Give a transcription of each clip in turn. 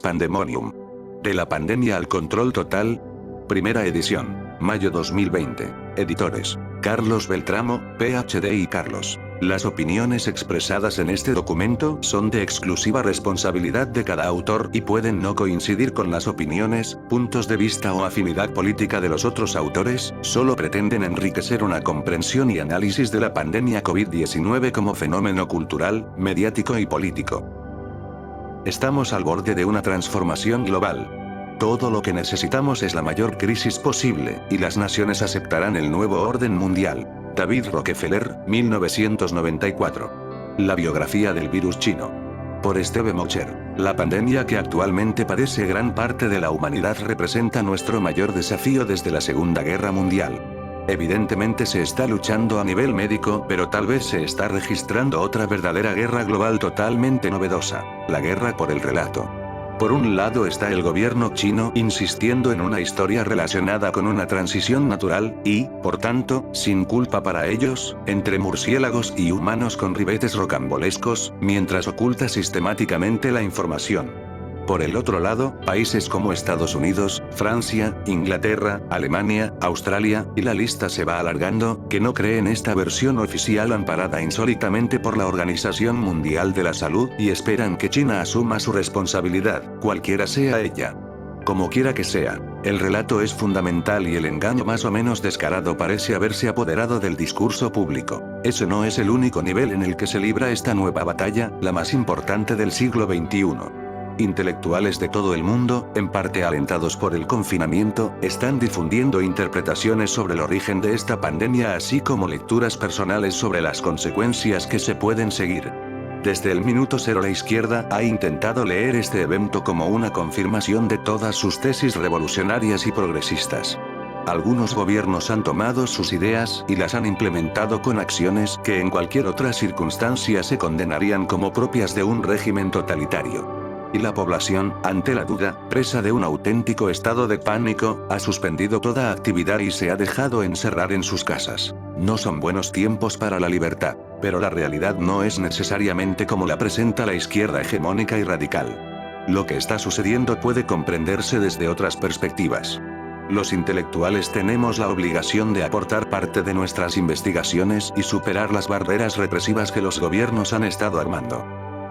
Pandemonium. De la pandemia al control total. Primera edición. Mayo 2020. Editores: Carlos Beltramo, PhD y Carlos. Las opiniones expresadas en este documento son de exclusiva responsabilidad de cada autor y pueden no coincidir con las opiniones, puntos de vista o afinidad política de los otros autores, solo pretenden enriquecer una comprensión y análisis de la pandemia COVID-19 como fenómeno cultural, mediático y político. Estamos al borde de una transformación global. Todo lo que necesitamos es la mayor crisis posible, y las naciones aceptarán el nuevo orden mundial. David Rockefeller, 1994. La biografía del virus chino. Por Steve Mocher. La pandemia que actualmente padece gran parte de la humanidad representa nuestro mayor desafío desde la Segunda Guerra Mundial. Evidentemente se está luchando a nivel médico, pero tal vez se está registrando otra verdadera guerra global totalmente novedosa: la guerra por el relato. Por un lado está el gobierno chino insistiendo en una historia relacionada con una transición natural, y, por tanto, sin culpa para ellos, entre murciélagos y humanos con ribetes rocambolescos, mientras oculta sistemáticamente la información. Por el otro lado, países como Estados Unidos, Francia, Inglaterra, Alemania, Australia, y la lista se va alargando, que no creen esta versión oficial amparada insólitamente por la Organización Mundial de la Salud, y esperan que China asuma su responsabilidad, cualquiera sea ella. Como quiera que sea, el relato es fundamental y el engaño más o menos descarado parece haberse apoderado del discurso público. Ese no es el único nivel en el que se libra esta nueva batalla, la más importante del siglo XXI. Intelectuales de todo el mundo, en parte alentados por el confinamiento, están difundiendo interpretaciones sobre el origen de esta pandemia, así como lecturas personales sobre las consecuencias que se pueden seguir. Desde el minuto cero la izquierda ha intentado leer este evento como una confirmación de todas sus tesis revolucionarias y progresistas. Algunos gobiernos han tomado sus ideas y las han implementado con acciones que en cualquier otra circunstancia se condenarían como propias de un régimen totalitario. Y la población, ante la duda, presa de un auténtico estado de pánico, ha suspendido toda actividad y se ha dejado encerrar en sus casas. No son buenos tiempos para la libertad, pero la realidad no es necesariamente como la presenta la izquierda hegemónica y radical. Lo que está sucediendo puede comprenderse desde otras perspectivas. Los intelectuales tenemos la obligación de aportar parte de nuestras investigaciones y superar las barreras represivas que los gobiernos han estado armando.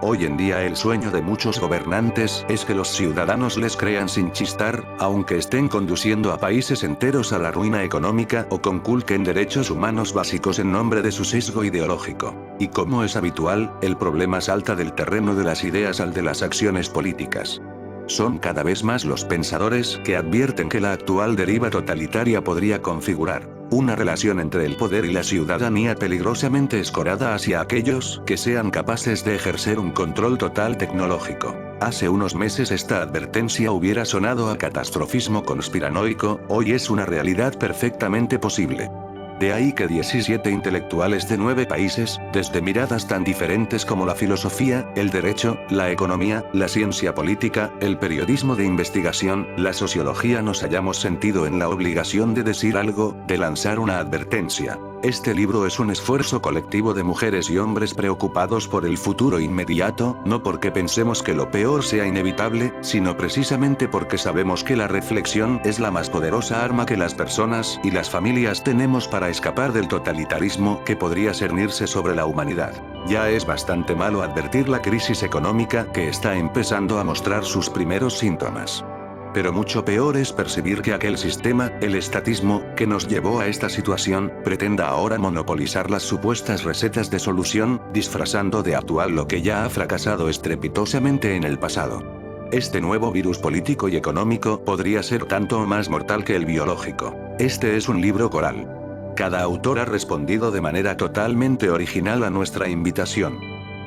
Hoy en día el sueño de muchos gobernantes es que los ciudadanos les crean sin chistar, aunque estén conduciendo a países enteros a la ruina económica o conculquen derechos humanos básicos en nombre de su sesgo ideológico. Y como es habitual, el problema salta del terreno de las ideas al de las acciones políticas. Son cada vez más los pensadores que advierten que la actual deriva totalitaria podría configurar una relación entre el poder y la ciudadanía peligrosamente escorada hacia aquellos que sean capaces de ejercer un control total tecnológico. Hace unos meses esta advertencia hubiera sonado a catastrofismo conspiranoico, hoy es una realidad perfectamente posible. De ahí que 17 intelectuales de 9 países, desde miradas tan diferentes como la filosofía, el derecho, la economía, la ciencia política, el periodismo de investigación, la sociología, nos hayamos sentido en la obligación de decir algo, de lanzar una advertencia. Este libro es un esfuerzo colectivo de mujeres y hombres preocupados por el futuro inmediato, no porque pensemos que lo peor sea inevitable, sino precisamente porque sabemos que la reflexión es la más poderosa arma que las personas y las familias tenemos para escapar del totalitarismo que podría cernirse sobre la humanidad. Ya es bastante malo advertir la crisis económica que está empezando a mostrar sus primeros síntomas. Pero mucho peor es percibir que aquel sistema, el estatismo, que nos llevó a esta situación, pretenda ahora monopolizar las supuestas recetas de solución, disfrazando de actual lo que ya ha fracasado estrepitosamente en el pasado. Este nuevo virus político y económico podría ser tanto o más mortal que el biológico. Este es un libro coral. Cada autor ha respondido de manera totalmente original a nuestra invitación.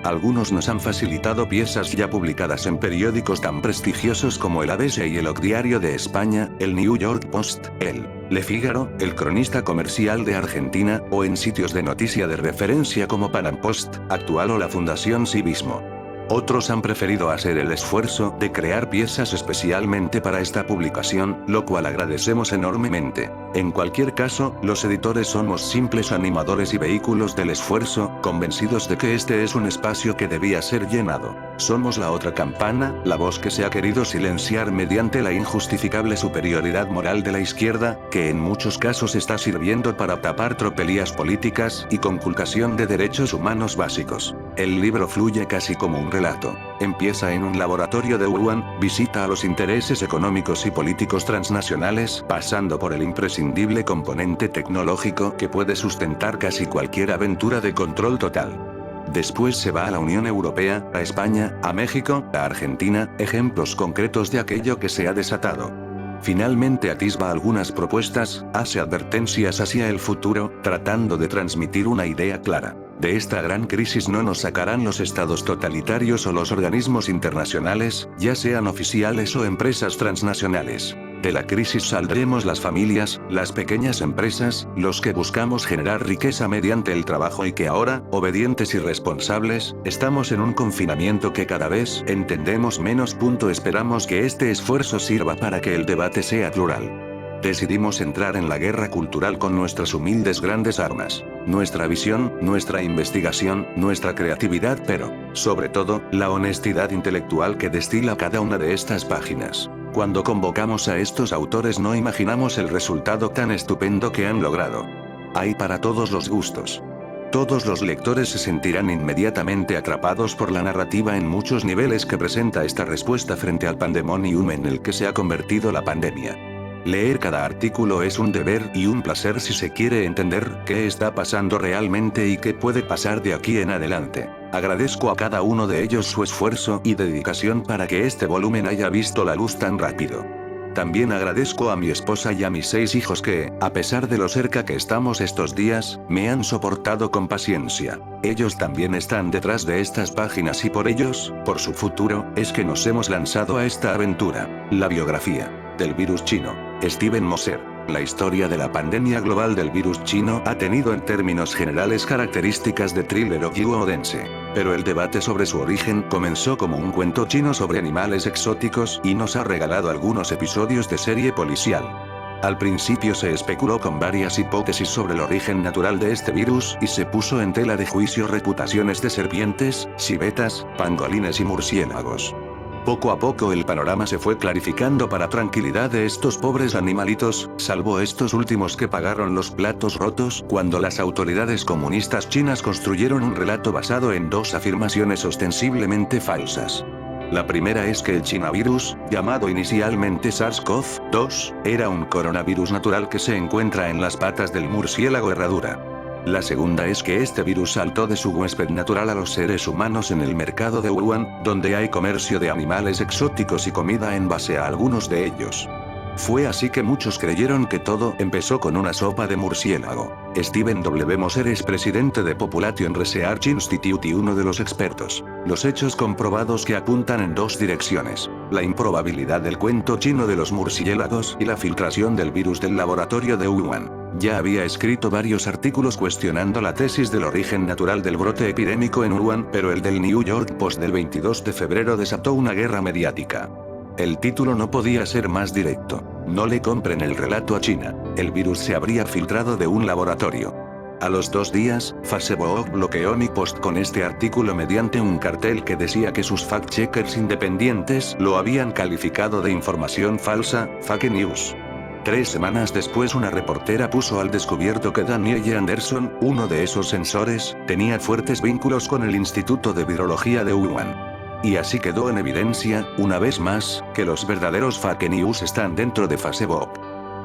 Algunos nos han facilitado piezas ya publicadas en periódicos tan prestigiosos como el ABC y el Diario de España, el New York Post, el Le Figaro, el Cronista Comercial de Argentina, o en sitios de noticia de referencia como Panam Post, Actual o la Fundación Civismo. Otros han preferido hacer el esfuerzo de crear piezas especialmente para esta publicación, lo cual agradecemos enormemente. En cualquier caso, los editores somos simples animadores y vehículos del esfuerzo, convencidos de que este es un espacio que debía ser llenado. Somos la otra campana, la voz que se ha querido silenciar mediante la injustificable superioridad moral de la izquierda, que en muchos casos está sirviendo para tapar tropelías políticas y conculcación de derechos humanos básicos. El libro fluye casi como un relato. Empieza en un laboratorio de Wuhan, visita a los intereses económicos y políticos transnacionales, pasando por el imprescindible componente tecnológico que puede sustentar casi cualquier aventura de control total. Después se va a la Unión Europea, a España, a México, a Argentina, ejemplos concretos de aquello que se ha desatado. Finalmente atisba algunas propuestas, hace advertencias hacia el futuro, tratando de transmitir una idea clara. De esta gran crisis no nos sacarán los estados totalitarios o los organismos internacionales, ya sean oficiales o empresas transnacionales. De la crisis saldremos las familias, las pequeñas empresas, los que buscamos generar riqueza mediante el trabajo y que ahora, obedientes y responsables, estamos en un confinamiento que cada vez entendemos menos. Esperamos que este esfuerzo sirva para que el debate sea plural. Decidimos entrar en la guerra cultural con nuestras humildes grandes armas. Nuestra visión, nuestra investigación, nuestra creatividad, pero, sobre todo, la honestidad intelectual que destila cada una de estas páginas. Cuando convocamos a estos autores no imaginamos el resultado tan estupendo que han logrado. Hay para todos los gustos. Todos los lectores se sentirán inmediatamente atrapados por la narrativa en muchos niveles que presenta esta respuesta frente al pandemonium en el que se ha convertido la pandemia. Leer cada artículo es un deber y un placer si se quiere entender qué está pasando realmente y qué puede pasar de aquí en adelante. Agradezco a cada uno de ellos su esfuerzo y dedicación para que este volumen haya visto la luz tan rápido. También agradezco a mi esposa y a mis 6 hijos que, a pesar de lo cerca que estamos estos días, me han soportado con paciencia. Ellos también están detrás de estas páginas y por ellos, por su futuro, es que nos hemos lanzado a esta aventura. La biografía del virus chino. Steven Moser. La historia de la pandemia global del virus chino ha tenido en términos generales características de thriller hollywoodense. Pero el debate sobre su origen comenzó como un cuento chino sobre animales exóticos y nos ha regalado algunos episodios de serie policial. Al principio se especuló con varias hipótesis sobre el origen natural de este virus y se puso en tela de juicio reputaciones de serpientes, civetas, pangolines y murciélagos. Poco a poco el panorama se fue clarificando para tranquilidad de estos pobres animalitos, salvo estos últimos que pagaron los platos rotos cuando las autoridades comunistas chinas construyeron un relato basado en 2 afirmaciones ostensiblemente falsas. La primera es que el chinavirus, llamado inicialmente SARS-CoV-2, era un coronavirus natural que se encuentra en las patas del murciélago herradura. La segunda es que este virus saltó de su huésped natural a los seres humanos en el mercado de Wuhan, donde hay comercio de animales exóticos y comida en base a algunos de ellos. Fue así que muchos creyeron que todo empezó con una sopa de murciélago. Steven W. Moser es presidente de Population Research Institute y uno de los expertos. Los hechos comprobados que apuntan en 2 direcciones. La improbabilidad del cuento chino de los murciélagos y la filtración del virus del laboratorio de Wuhan. Ya había escrito varios artículos cuestionando la tesis del origen natural del brote epidémico en Wuhan, pero el del New York Post del 22 de febrero desató una guerra mediática. El título no podía ser más directo. No le compren el relato a China. El virus se habría filtrado de un laboratorio. A los 2 días, Facebook bloqueó mi post con este artículo mediante un cartel que decía que sus fact-checkers independientes lo habían calificado de información falsa, fake news. 3 semanas después una reportera puso al descubierto que Danielle Anderson, uno de esos sensores, tenía fuertes vínculos con el Instituto de Virología de Wuhan. Y así quedó en evidencia, una vez más, que los verdaderos fake news están dentro de Facebook.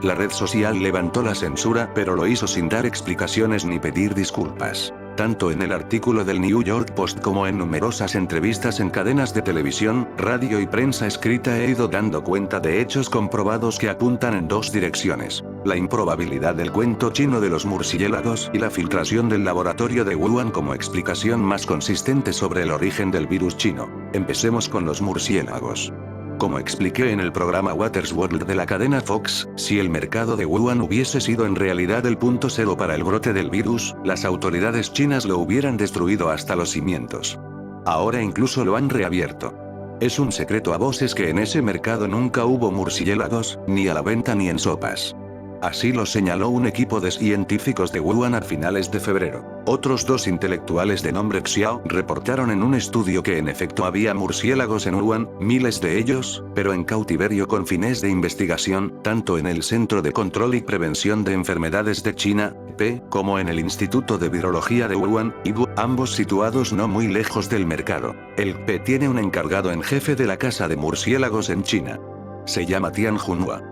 La red social levantó la censura, pero lo hizo sin dar explicaciones ni pedir disculpas. Tanto en el artículo del New York Post como en numerosas entrevistas en cadenas de televisión, radio y prensa escrita he ido dando cuenta de hechos comprobados que apuntan en 2 direcciones. La improbabilidad del cuento chino de los murciélagos y la filtración del laboratorio de Wuhan como explicación más consistente sobre el origen del virus chino. Empecemos con los murciélagos. Como expliqué en el programa Waters World de la cadena Fox, si el mercado de Wuhan hubiese sido en realidad el punto cero para el brote del virus, las autoridades chinas lo hubieran destruido hasta los cimientos. Ahora incluso lo han reabierto. Es un secreto a voces que en ese mercado nunca hubo murciélagos, ni a la venta ni en sopas. Así lo señaló un equipo de científicos de Wuhan a finales de febrero. Otros dos intelectuales de nombre Xiao reportaron en un estudio que en efecto había murciélagos en Wuhan, miles de ellos, pero en cautiverio con fines de investigación, tanto en el Centro de Control y Prevención de Enfermedades de China, P, como en el Instituto de Virología de Wuhan, IBU, ambos situados no muy lejos del mercado. El P tiene un encargado en jefe de la Casa de Murciélagos en China. Se llama Tian Junhua.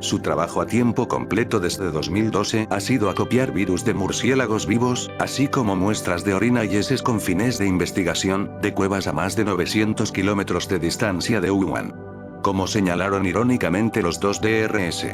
Su trabajo a tiempo completo desde 2012 ha sido acopiar virus de murciélagos vivos, así como muestras de orina y heces con fines de investigación, de cuevas a más de 900 kilómetros de distancia de Wuhan. Como señalaron irónicamente los dos DRS.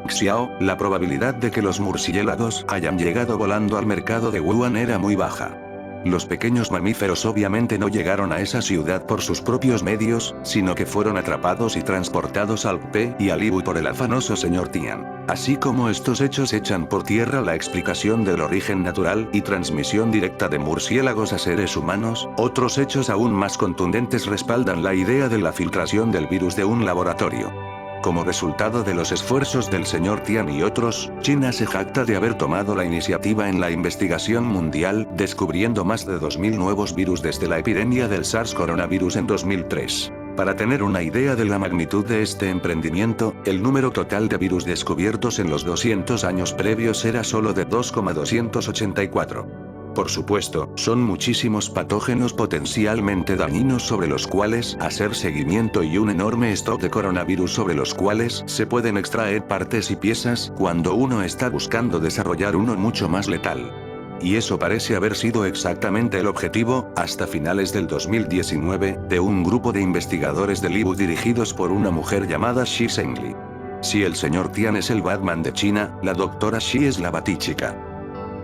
Xiao, la probabilidad de que los murciélagos hayan llegado volando al mercado de Wuhan era muy baja. Los pequeños mamíferos obviamente no llegaron a esa ciudad por sus propios medios, sino que fueron atrapados y transportados al P y al Ibu por el afanoso señor Tian. Así como estos hechos echan por tierra la explicación del origen natural y transmisión directa de murciélagos a seres humanos, otros hechos aún más contundentes respaldan la idea de la filtración del virus de un laboratorio. Como resultado de los esfuerzos del señor Tian y otros, China se jacta de haber tomado la iniciativa en la investigación mundial, descubriendo más de 2000 nuevos virus desde la epidemia del SARS coronavirus en 2003. Para tener una idea de la magnitud de este emprendimiento, el número total de virus descubiertos en los 200 años previos era solo de 2,284. Por supuesto, son muchísimos patógenos potencialmente dañinos sobre los cuales hacer seguimiento y un enorme stock de coronavirus sobre los cuales se pueden extraer partes y piezas cuando uno está buscando desarrollar uno mucho más letal. Y eso parece haber sido exactamente el objetivo, hasta finales del 2019, de un grupo de investigadores del IBU dirigidos por una mujer llamada Shi Zhengli. Si el señor Tian es el Batman de China, la doctora Shi es la Batichica.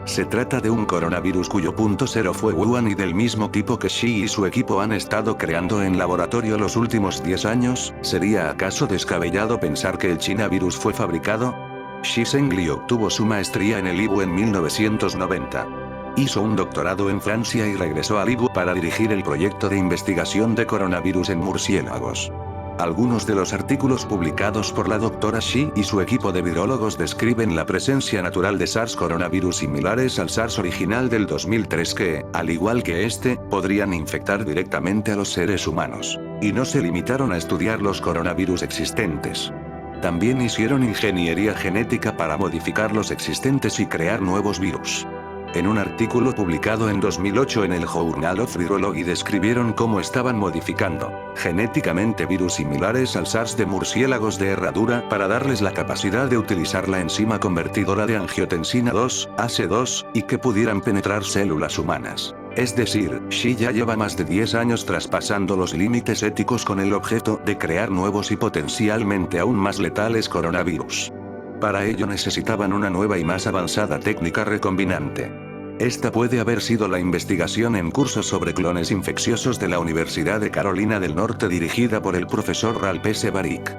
Se trata de un coronavirus cuyo punto cero fue Wuhan y del mismo tipo que Shi y su equipo han estado creando en laboratorio los últimos 10 años, ¿sería acaso descabellado pensar que el China virus fue fabricado? Shi Zhengli obtuvo su maestría en el IBU en 1990. Hizo un doctorado en Francia y regresó al IBU para dirigir el proyecto de investigación de coronavirus en murciélagos. Algunos de los artículos publicados por la doctora Shi y su equipo de virólogos describen la presencia natural de SARS coronavirus similares al SARS original del 2003 que, al igual que este, podrían infectar directamente a los seres humanos. Y no se limitaron a estudiar los coronavirus existentes. También hicieron ingeniería genética para modificar los existentes y crear nuevos virus. En un artículo publicado en 2008 en el Journal of Virology describieron cómo estaban modificando genéticamente virus similares al SARS de murciélagos de herradura para darles la capacidad de utilizar la enzima convertidora de angiotensina 2, ACE2, y que pudieran penetrar células humanas. Es decir, Shi ya lleva más de 10 años traspasando los límites éticos con el objeto de crear nuevos y potencialmente aún más letales coronavirus. Para ello necesitaban una nueva y más avanzada técnica recombinante. Esta puede haber sido la investigación en curso sobre clones infecciosos de la Universidad de Carolina del Norte dirigida por el profesor Ralph S. Baric.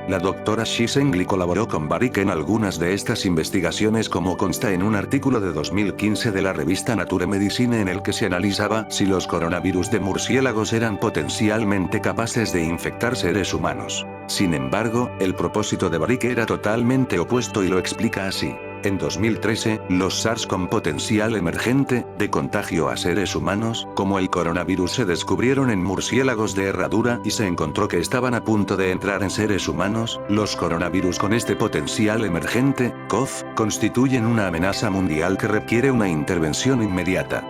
La doctora Shi Zhengli colaboró con Baric en algunas de estas investigaciones como consta en un artículo de 2015 de la revista Nature Medicine en el que se analizaba si los coronavirus de murciélagos eran potencialmente capaces de infectar seres humanos. Sin embargo, el propósito de Baric era totalmente opuesto y lo explica así. En 2013, los SARS con potencial emergente, de contagio a seres humanos, como el coronavirus se descubrieron en murciélagos de herradura y se encontró que estaban a punto de entrar en seres humanos. Los coronavirus con este potencial emergente, COV, constituyen una amenaza mundial que requiere una intervención inmediata.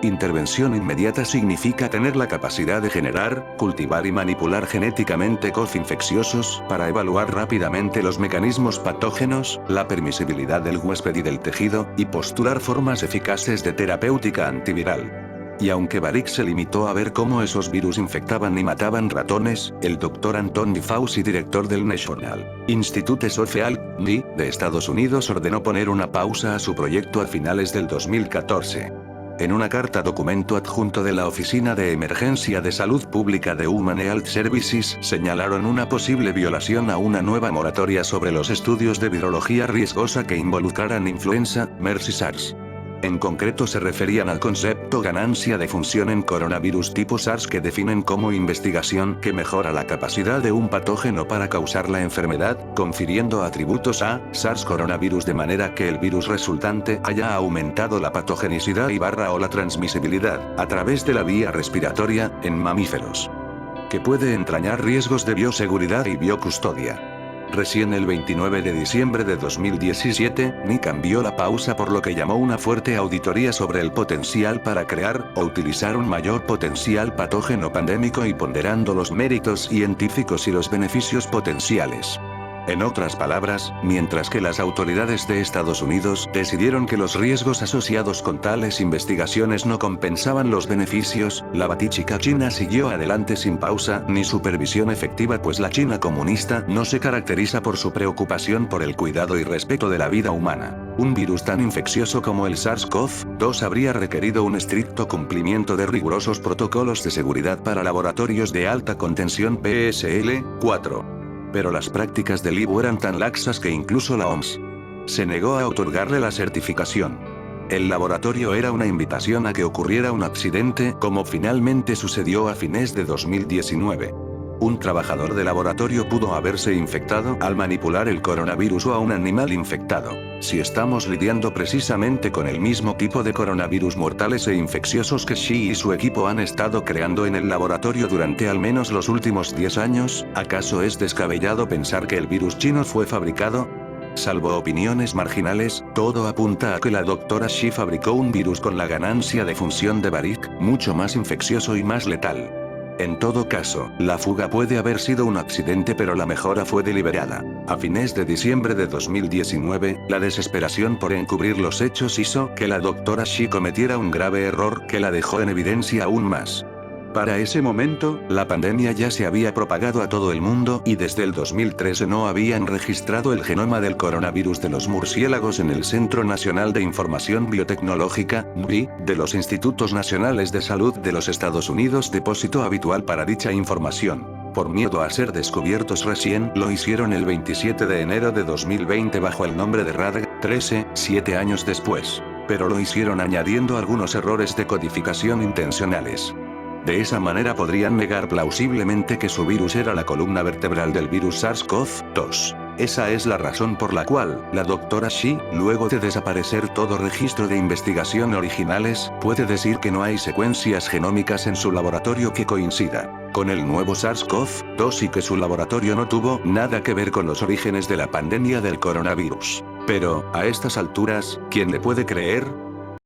Intervención inmediata significa tener la capacidad de generar, cultivar y manipular genéticamente COV infecciosos para evaluar rápidamente los mecanismos patógenos, la permisibilidad del huésped y del tejido, y postular formas eficaces de terapéutica antiviral. Y aunque Baric se limitó a ver cómo esos virus infectaban y mataban ratones, el Dr. Anthony Fauci, director del National Institutes of Health, NIH, de Estados Unidos, ordenó poner una pausa a su proyecto a finales del 2014. En una carta documento adjunto de la Oficina de Emergencia de Salud Pública de Human Health Services señalaron una posible violación a una nueva moratoria sobre los estudios de virología riesgosa que involucraran influenza, MERS y SARS. En concreto se referían al concepto ganancia de función en coronavirus tipo SARS, que definen como investigación que mejora la capacidad de un patógeno para causar la enfermedad, confiriendo atributos a SARS coronavirus de manera que el virus resultante haya aumentado la patogenicidad y o la transmisibilidad, a través de la vía respiratoria, en mamíferos, que puede entrañar riesgos de bioseguridad y biocustodia. Recién el 29 de diciembre de 2017, Ni cambió la pausa por lo que llamó una fuerte auditoría sobre el potencial para crear o utilizar un mayor potencial patógeno pandémico y ponderando los méritos científicos y los beneficios potenciales. En otras palabras, mientras que las autoridades de Estados Unidos decidieron que los riesgos asociados con tales investigaciones no compensaban los beneficios, la batichica china siguió adelante sin pausa ni supervisión efectiva, pues la China comunista no se caracteriza por su preocupación por el cuidado y respeto de la vida humana. Un virus tan infeccioso como el SARS-CoV-2 habría requerido un estricto cumplimiento de rigurosos protocolos de seguridad para laboratorios de alta contención PSL-4. Pero las prácticas del IBU eran tan laxas que incluso la OMS se negó a otorgarle la certificación. El laboratorio era una invitación a que ocurriera un accidente, como finalmente sucedió a fines de 2019. Un trabajador de laboratorio pudo haberse infectado al manipular el coronavirus o a un animal infectado. Si estamos lidiando precisamente con el mismo tipo de coronavirus mortales e infecciosos que Xi y su equipo han estado creando en el laboratorio durante al menos los últimos 10 años, ¿acaso es descabellado pensar que el virus chino fue fabricado? Salvo opiniones marginales, todo apunta a que la doctora Xi fabricó un virus con la ganancia de función de Varick, mucho más infeccioso y más letal. En todo caso, la fuga puede haber sido un accidente, pero la mejora fue deliberada. A fines de diciembre de 2019, la desesperación por encubrir los hechos hizo que la doctora Xi cometiera un grave error que la dejó en evidencia aún más. Para ese momento, la pandemia ya se había propagado a todo el mundo y desde el 2013 no habían registrado el genoma del coronavirus de los murciélagos en el Centro Nacional de Información Biotecnológica, NBI, de los Institutos Nacionales de Salud de los Estados Unidos, depósito habitual para dicha información. Por miedo a ser descubiertos recién, lo hicieron el 27 de enero de 2020 bajo el nombre de RADG-13, 7 años después. Pero lo hicieron añadiendo algunos errores de codificación intencionales. De esa manera podrían negar plausiblemente que su virus era la columna vertebral del virus SARS-CoV-2. Esa es la razón por la cual, la doctora Xi, luego de desaparecer todo registro de investigación originales, puede decir que no hay secuencias genómicas en su laboratorio que coincida con el nuevo SARS-CoV-2 y que su laboratorio no tuvo nada que ver con los orígenes de la pandemia del coronavirus. Pero, a estas alturas, ¿quién le puede creer?